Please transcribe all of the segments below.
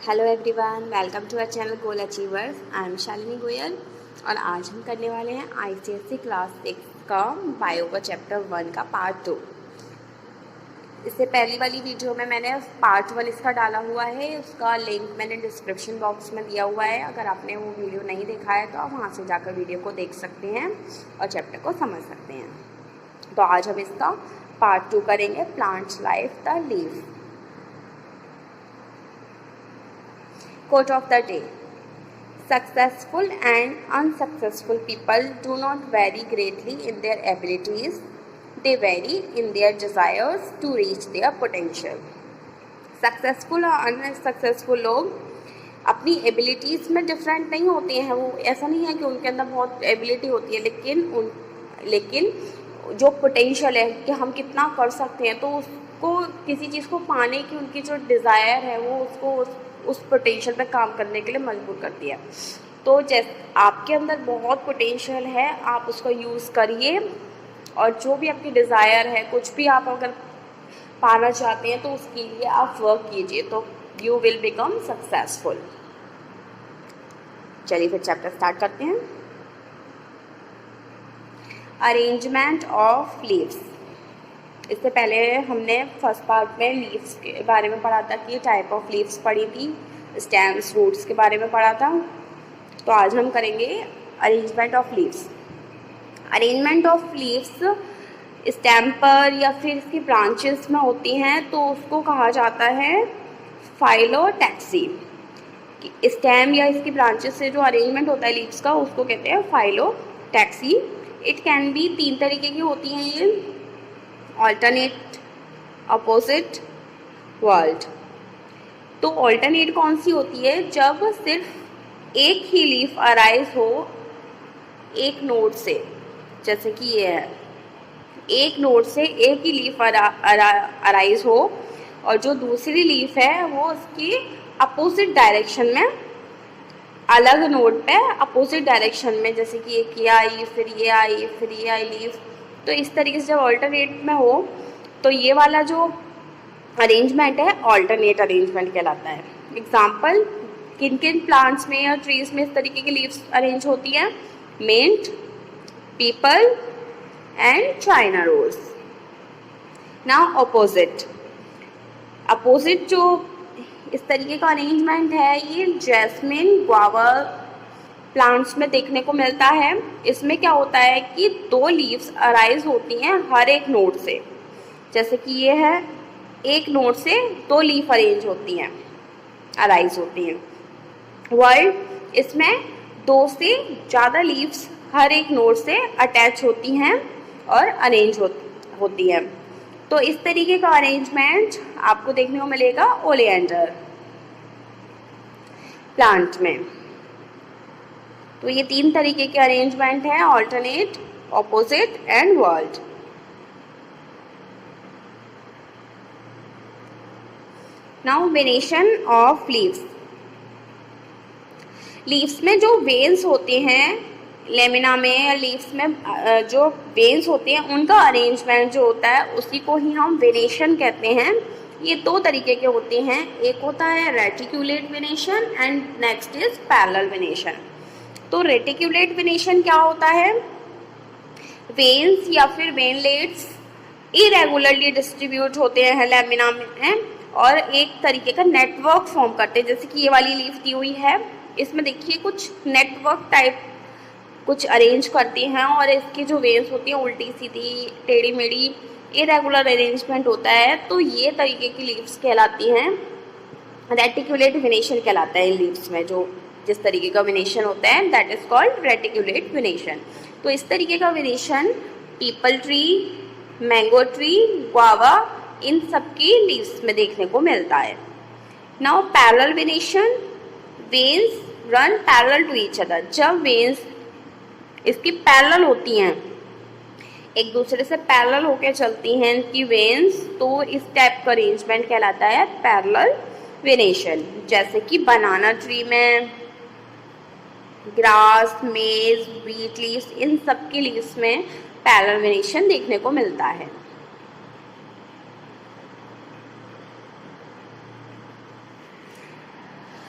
Hello everyone, welcome to our channel goal achievers. I am Shalini Goyal और आज हम करने वाले हैं आईसीएसई क्लास 6 का बायो का चैप्टर 1 का पार्ट 2। इससे पहली वाली वीडियो में मैंने पार्ट 1 इसका डाला हुआ है, उसका लिंक मैंने डिस्क्रिप्शन बॉक्स में दिया हुआ है। अगर आपने वो वीडियो नहीं देखा है तो आप वहाँ से जाकर वीडियो को देख सकते हैं और चैप्टर को समझ सकते हैं। तो आज हम इसका पार्ट 2 करेंगे, plants life the leaf. Quote of the day: Successful and unsuccessful people do not vary greatly in their abilities, they vary in their desires to reach their potential. Successful और अनसक्सेसफुल लोग अपनी abilities में different नहीं होते हैं। वो ऐसा नहीं है कि उनके अंदर बहुत एबिलिटी होती है, लेकिन जो पोटेंशियल है कि हम कितना कर सकते हैं, तो उसको किसी चीज़ को पाने की उनकी जो डिज़ायर है वो उसको उस पोटेंशियल पे काम करने के लिए मजबूर करती है। तो जैसे आपके अंदर बहुत पोटेंशियल है, आप उसको यूज़ करिए और जो भी आपकी डिज़ायर है, कुछ भी आप अगर पाना चाहते हैं तो उसके लिए आप वर्क कीजिए, तो यू विल बिकम सक्सेसफुल। चलिए फिर चैप्टर स्टार्ट करते हैं। Arrangement of leaves. इससे पहले हमने फर्स्ट पार्ट में लीव्स के बारे में पढ़ा था कि टाइप ऑफ लीव्स पढ़ी थी, स्टेम्स, रूट्स के बारे में पढ़ा था। तो आज हम करेंगे arrangement of leaves. Arrangement of leaves stem पर या फिर इसकी ब्रांचेस में होती हैं तो उसको कहा जाता है फाइलोटैक्सी। स्टेम या इसकी ब्रांचेस से जो अरेंजमेंट होता है लीव्स का उसको कहते हैं फाइलोटैक्सी। इट कैन बी 3 तरीके की होती हैं ये: ऑल्टरनेट, अपोजिट, वर्ल्ड। तो ऑल्टरनेट कौन सी होती है? जब सिर्फ एक ही लीफ अराइज हो एक नोड से, जैसे कि ये है, एक नोड से एक ही लीफ अराइज हो और जो दूसरी लीफ है वो उसकी अपोजिट डायरेक्शन में, अलग नोड पे अपोजिट डायरेक्शन में, जैसे कि एक ये आई फिर ये आई फिर ये आई लीफ। तो इस तरीके से जब ऑल्टरनेट में हो तो ये वाला जो अरेंजमेंट है ऑल्टरनेट अरेंजमेंट कहलाता है। एग्जाम्पल, किन किन प्लांट्स में या ट्रीज में इस तरीके की लीव्स अरेंज होती हैं? Mint, peepal and China rose. Now opposite. Opposite जो इस तरीके का अरेंजमेंट है ये जैस्मिन, गुआवा प्लांट्स में देखने को मिलता है। इसमें क्या होता है कि 2 लीव्स अराइज होती हैं हर एक नोड से, जैसे कि ये है, एक नोड से 2 लीफ अरेंज होती हैं, अराइज होती हैं। वर्ल्ड, इसमें 2 से ज़्यादा लीव्स हर एक नोड से अटैच होती हैं और अरेंज होती हैं। तो इस तरीके का अरेंजमेंट आपको देखने को मिलेगा ओलियंडर प्लांट में। तो ये 3 तरीके के अरेंजमेंट हैं: alternate, opposite and world. Now venation of leaves. Leaves में जो वेन्स होते हैं, लेमिना में या लीव्स में जो वेन्स होते हैं उनका अरेंजमेंट जो होता है उसी को ही हम वेनेशन कहते हैं। ये 2 तरीके के होते हैं, एक होता है reticulate venation and next is parallel venation. तो रेटिकुलेट वेनेशन क्या होता है? वेन्स या फिर वेनलेट्स इरेगुलरली डिस्ट्रीब्यूट होते हैं लेमिना में और एक तरीके का नेटवर्क फॉर्म करते हैं। जैसे कि ये वाली लीफ दी हुई है, इसमें देखिए कुछ नेटवर्क टाइप कुछ अरेंज करती हैं और इसकी जो वेन्स होती हैं उल्टी सीधी, टेढ़ी मेढ़ी, इरेगुलर अरेंजमेंट होता है। तो ये तरीके की लीव्स कहलाती हैं, रेटिकुलेट वेनेशन कहलाता है इन लीव्स में। जो जिस तरीके का वेनेशन होता है that is called reticulate venation. तो इस तरीके का venation peepal tree, mango tree, guava, इन सब की लीव्स में देखने को मिलता है। Now parallel venation, veins run parallel to each other. जब वेन्स इसकी पैरेलल होती हैं, एक दूसरे से पैरेलल होकर चलती हैं इनकी वेन्स, तो इस टाइप का अरेंजमेंट कहलाता है पैरेलल वेनेशन। जैसे कि बनाना ट्री में, ग्रास, मेज, व्हीट लीव्स, इन सब की लीव्स में पैरेलल वेनेशन देखने को मिलता है।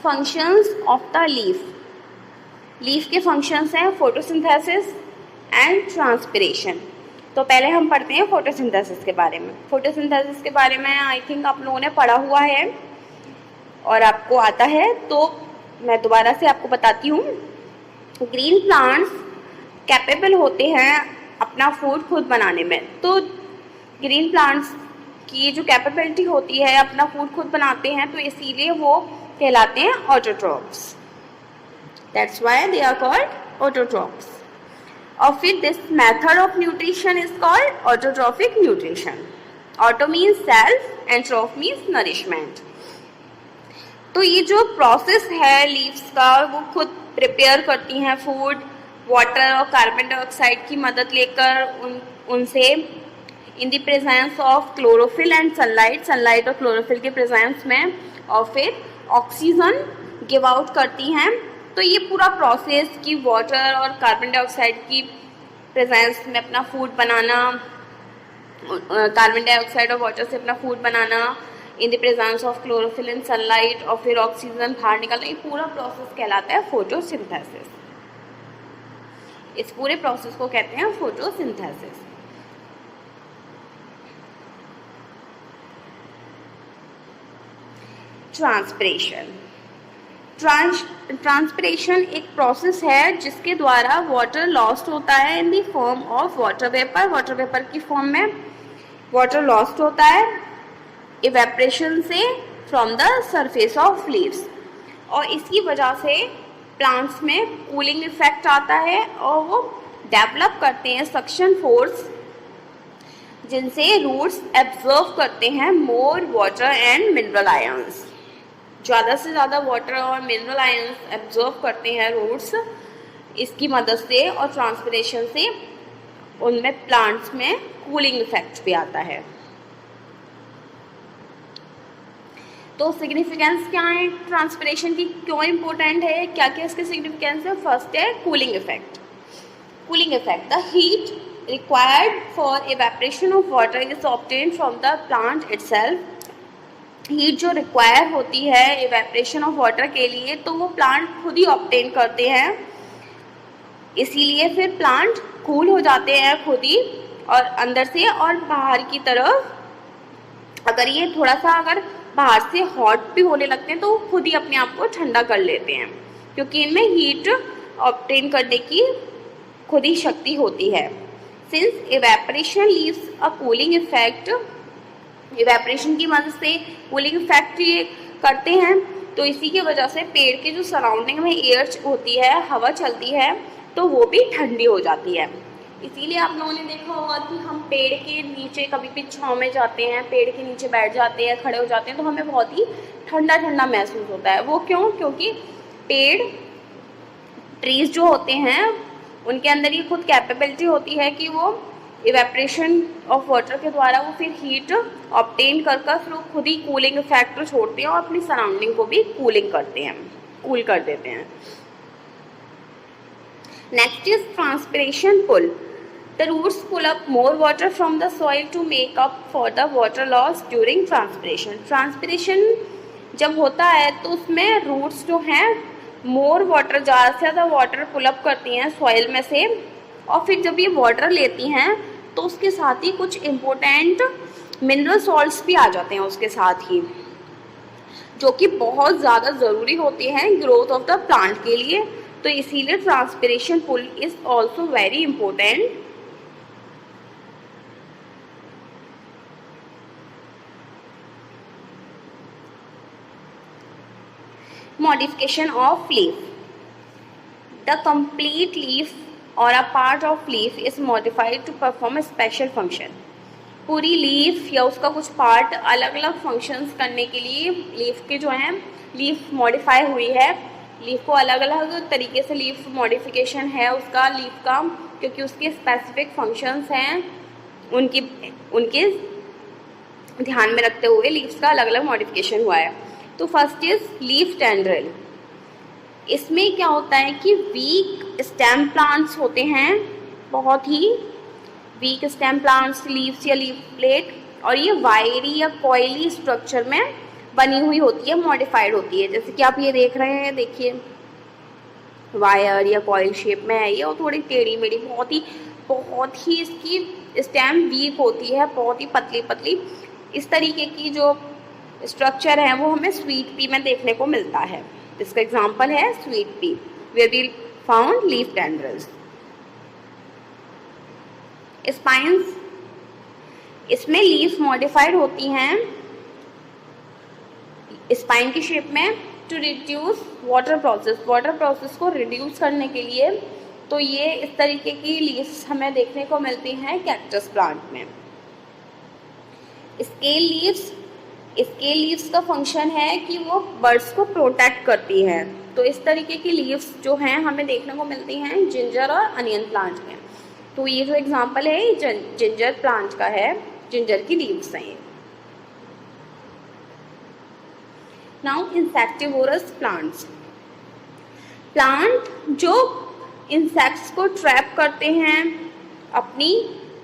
फंक्शंस ऑफ द लीफ के फंक्शंस हैं फोटोसिंथेसिस एंड ट्रांसपिरेशन। तो पहले हम पढ़ते हैं फोटोसिंथेसिस के बारे में। फोटोसिंथेसिस के बारे में आई थिंक आप लोगों ने पढ़ा हुआ है और आपको आता है, तो मैं दोबारा से आपको बताती हूँ। ग्रीन प्लांट्स कैपेबल होते हैं अपना फूड खुद बनाने में। तो ग्रीन प्लांट्स की जो कैपेबिलिटी होती है अपना फूड खुद बनाते हैं, तो इसीलिए वो कहलाते हैं autotrophs. That's why they are called autotrophs. और फिर this method of nutrition is called autotrophic nutrition. Auto means self and troph means nourishment. तो ये जो प्रोसेस है लीव्स का, वो खुद प्रिपेयर करती हैं फूड वाटर और कार्बन डाइऑक्साइड की मदद लेकर उनसे in the presence of chlorophyll and sunlight और क्लोरोफिल के प्रेजेंस में, और फिर ऑक्सीजन गिव आउट करती हैं। तो ये पूरा प्रोसेस कि वाटर और कार्बन डाइऑक्साइड की प्रेजेंस में अपना फूड बनाना, कार्बन डाइऑक्साइड और वाटर से अपना food banana in the presence of chlorophyll and sunlight, और फिर ऑक्सीजन बाहर निकलना, ये पूरा प्रोसेस कहलाता है फोटोसिंथेसिस। इस पूरे प्रोसेस को कहते हैं फोटोसिंथेसिस। ट्रांसपिरेशन एक प्रोसेस है जिसके द्वारा वाटर लॉस्ट होता है in the form of water vapour की फॉर्म में वाटर लॉस्ट होता है इवेपरेशन से from the surface of leaves, और इसकी वजह से प्लांट्स में कूलिंग इफेक्ट आता है और वो डेवलप करते हैं सक्शन फोर्स, जिनसे रूट्स एब्जॉर्ब करते हैं more water and mineral ions. ज़्यादा से ज़्यादा वाटर और मिनरल आयंस एब्जॉर्ब करते हैं रूट्स इसकी मदद से, और ट्रांसपिरेशन से उनमें प्लांट्स में कूलिंग इफेक्ट भी आता है। तो सिग्निफिकेंस क्या है ट्रांसपिरेशन की, क्यों इम्पोर्टेंट है, क्या क्या इसके सिग्निफिकेंस है। फर्स्ट है cooling effect. The heat required for evaporation of water is obtained from the plant itself. Heat जो रिक्वायर होती है इवेपरेशन ऑफ वाटर के लिए, तो वो प्लांट खुद ही ऑब्टेन करते हैं, इसीलिए फिर प्लांट कूल हो जाते हैं खुद ही, और अंदर से और बाहर की तरफ अगर ये थोड़ा सा अगर बाहर से हॉट भी होने लगते हैं तो वो खुद ही अपने आप को ठंडा कर लेते हैं, क्योंकि इनमें हीट ऑब्टेन करने की खुद ही शक्ति होती है। Since evaporation leaves a cooling effect, evaporation की मदद से कूलिंग इफेक्ट करते हैं, तो इसी की वजह से पेड़ के जो सराउंडिंग में एयर होती है, हवा चलती है, तो वो भी ठंडी हो जाती है। इसीलिए आप लोगों ने देखा होगा कि हम पेड़ के नीचे कभी भी छाँव में जाते हैं, पेड़ के नीचे बैठ जाते हैं, खड़े हो जाते हैं, तो हमें बहुत ही ठंडा ठंडा महसूस होता है। वो क्यों? क्योंकि पेड़ ट्रीज जो होते हैं उनके अंदर ये खुद कैपेबिलिटी होती है कि वो इवेपरेशन ऑफ वाटर के द्वारा वो फिर हीट ऑब्टेन कर फिर वो खुद ही कूलिंग इफेक्ट छोड़ते हैं और अपनी सराउंडिंग को भी कूल कर देते हैं। Next is transpiration pull. The roots pull up more water from the soil to make up for the water loss during transpiration. Transpiration जब होता है तो उसमें रूट्स जो हैं मोर वाटर, ज़्यादा से ज़्यादा वाटर पुल अप करती हैं सॉइल में से, और फिर जब ये वाटर लेती हैं तो उसके साथ ही कुछ इम्पोर्टेंट मिनरल सॉल्ट्स भी आ जाते हैं उसके साथ ही, जो कि बहुत ज़्यादा ज़रूरी होते हैं ग्रोथ ऑफ द प्लांट के लिए। तो इसीलिए transpiration pull is also very important. Modification of leaf. The complete leaf or a part of leaf is modified to perform a special function. पूरी लीफ या उसका कुछ पार्ट अलग अलग फंक्शंस करने के लिए लीफ के जो हैं लीफ मॉडिफाई हुई है, लीफ को अलग अलग तरीके से लीफ मॉडिफिकेशन है उसका लीफ का, क्योंकि उसके स्पेसिफिक फंक्शंस हैं उनके ध्यान में रखते हुए लीव्स का अलग अलग मॉडिफिकेशन हुआ है। तो फर्स्ट इज लीफ टेंड्रिल। इसमें क्या होता है कि वीक स्टेम प्लांट्स होते हैं, बहुत ही वीक स्टेम प्लांट्स, लीव्स या लीफ प्लेट, और ये वायरी या कॉइली स्ट्रक्चर में बनी हुई होती है, मॉडिफाइड होती है। जैसे कि आप ये देख रहे हैं, देखिए वायर या कॉइल शेप में है ये, और थोड़ी टेढ़ी मेढ़ी, बहुत ही इसकी स्टेम वीक होती है, बहुत ही पतली पतली। इस तरीके की जो स्ट्रक्चर है वो हमें स्वीट पी में देखने को मिलता है। इसका एग्जांपल है sweet pea, where we found leaf tendrils. Spines, इसमें लीफ मॉडिफाइड होती हैं स्पाइन की शेप में टू रिड्यूस वाटर प्रोसेस को रिड्यूस करने के लिए। तो ये इस तरीके की लीव्स हमें देखने को मिलती हैं कैक्टस प्लांट में। स्केल लीव्स का फंक्शन है कि वो बर्ड्स को प्रोटेक्ट करती हैं। तो इस तरीके की लीव्स जो हैं हमें देखने को मिलती हैं जिंजर और अनियन प्लांट में। तो ये जो एग्जांपल है जिंजर प्लांट का है, जिंजर की लीव्स हैं ये। नाउ इंसेक्टिवोरस प्लांट्स, प्लांट जो इंसेक्ट्स को ट्रैप करते हैं, अपनी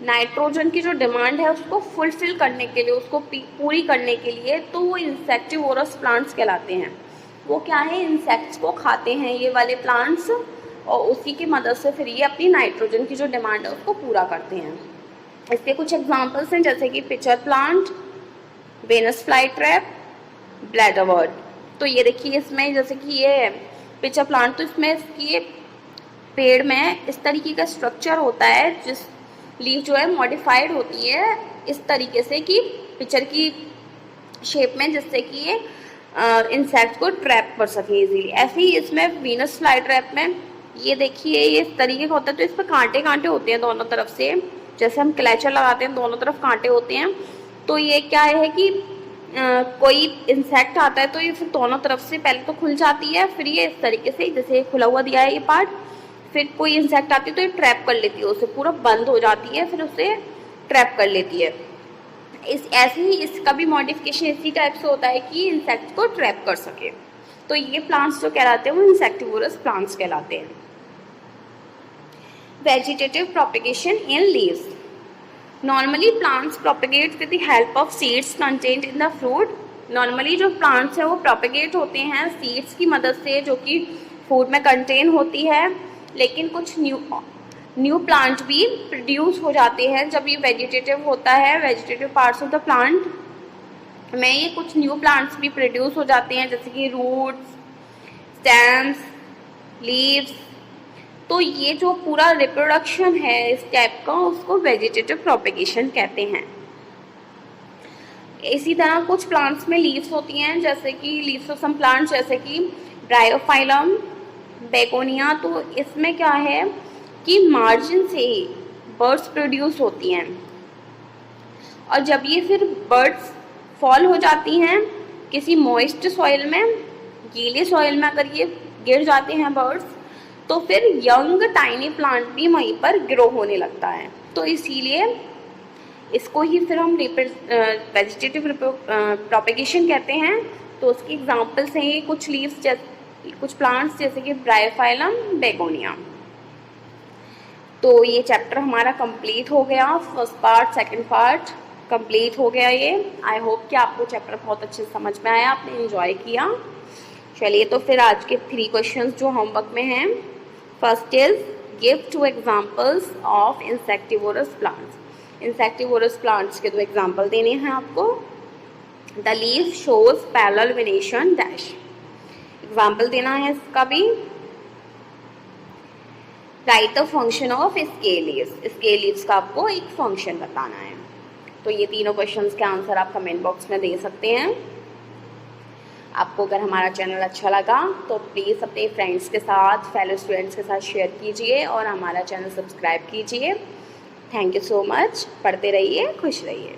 नाइट्रोजन की जो डिमांड है उसको फुलफिल करने के लिए, उसको पूरी करने के लिए, तो वो इंसेक्टिवोरस प्लांट्स कहलाते हैं। वो क्या है, इंसेक्ट्स को खाते हैं ये वाले प्लांट्स, और उसी की मदद से फिर ये अपनी नाइट्रोजन की जो डिमांड है उसको पूरा करते हैं। इसके कुछ एग्जांपल्स हैं, जैसे कि pitcher plant, Venus fly trap, bladderwort. तो ये देखिए इसमें जैसे कि ये पिचर प्लांट, तो इसमें इसकी पेड़ में इस तरीके का स्ट्रक्चर होता है, जिस लीफ जो है मॉडिफाइड होती है इस तरीके से कि पिचर की शेप में, जिससे कि ये इंसेक्ट को ट्रैप कर सके इजीली। ऐसे ही इसमें वीनस फ्लाई ट्रैप में ये देखिए ये इस तरीके का होता है, तो इस पर कांटे होते हैं दोनों तरफ से, जैसे हम क्लैचर लगाते हैं दोनों तरफ कांटे होते हैं। तो ये क्या है कि कोई इंसेक्ट आता है तो ये फिर दोनों तरफ से पहले तो खुल जाती है, फिर ये इस तरीके से जैसे खुला हुआ दिया है ये पार्ट, फिर कोई इंसेक्ट आती है तो ये ट्रैप कर लेती है, उसे पूरा बंद हो जाती है, फिर उसे ट्रैप कर लेती है। ऐसे ही इसका भी मॉडिफिकेशन इसी टाइप से होता है कि इंसेक्ट को ट्रैप कर सके। तो ये प्लांट्स जो कहलाते हैं वो इंसेक्टिवोरस प्लांट्स कहलाते हैं। Vegetative propagation in leaves, normally plants propagate with the help of seeds contained in the fruit. Normally जो प्लांट्स हैं वो प्रोपेगेट होते हैं सीड्स की मदद से, जो कि फूड में कंटेन होती है। लेकिन कुछ न्यू प्लांट भी प्रोड्यूस हो जाते हैं जब ये वेजिटेटिव होता है, vegetative parts of the plant में ये कुछ न्यू प्लांट्स भी प्रोड्यूस हो जाते हैं, जैसे कि रूट्स, स्टेम्स, लीव्स। तो ये जो पूरा रिप्रोडक्शन है इस टाइप का, उसको वेजिटेटिव प्रोपेगेशन कहते हैं। इसी तरह कुछ प्लांट्स में लीव्स होती हैं, जैसे कि लीव्स ऑफ सम प्लांट्स, जैसे कि ब्रायोफाइलम, बेगोनिया। तो इसमें क्या है कि मार्जिन से ही बर्ड्स प्रोड्यूस होती हैं, और जब ये फिर बर्ड्स फॉल हो जाती हैं किसी मॉइस्ट सॉइल में, गीले सॉइल में अगर ये गिर जाते हैं बर्ड्स, तो फिर यंग टाइनी प्लांट भी वहीं पर ग्रो होने लगता है। तो इसीलिए इसको ही फिर हम वेजिटेटिव प्रोपेगेशन कहते हैं। तो उसकी एग्जांपल्स हैं ये कुछ लीव्स, कुछ प्लांट्स, जैसे कि ब्रायोफाइलम, बेगोनिया। तो ये चैप्टर हमारा कंप्लीट हो गया, first part, second part complete हो गया ये। आई होप कि आपको चैप्टर बहुत अच्छे से समझ में आया, आपने एंजॉय किया। चलिए तो फिर आज के 3 क्वेश्चंस जो होमवर्क में हैं, first is give 2 examples of insectivorous plants. Insectivorous plants के 2 एग्जांपल देने हैं आपको। The leaf shows parallel venation dash, example देना है इसका भी। Right the function of scale leaves, scale leaves का आपको एक फंक्शन बताना है। तो ये तीनों क्वेश्चंस के आंसर आप कमेंट बॉक्स में दे सकते हैं। आपको अगर हमारा चैनल अच्छा लगा तो प्लीज़ अपने फ्रेंड्स के साथ, फेलो स्टूडेंट्स के साथ शेयर कीजिए और हमारा चैनल सब्सक्राइब कीजिए। Thank you so much. पढ़ते रहिए, खुश रहिए।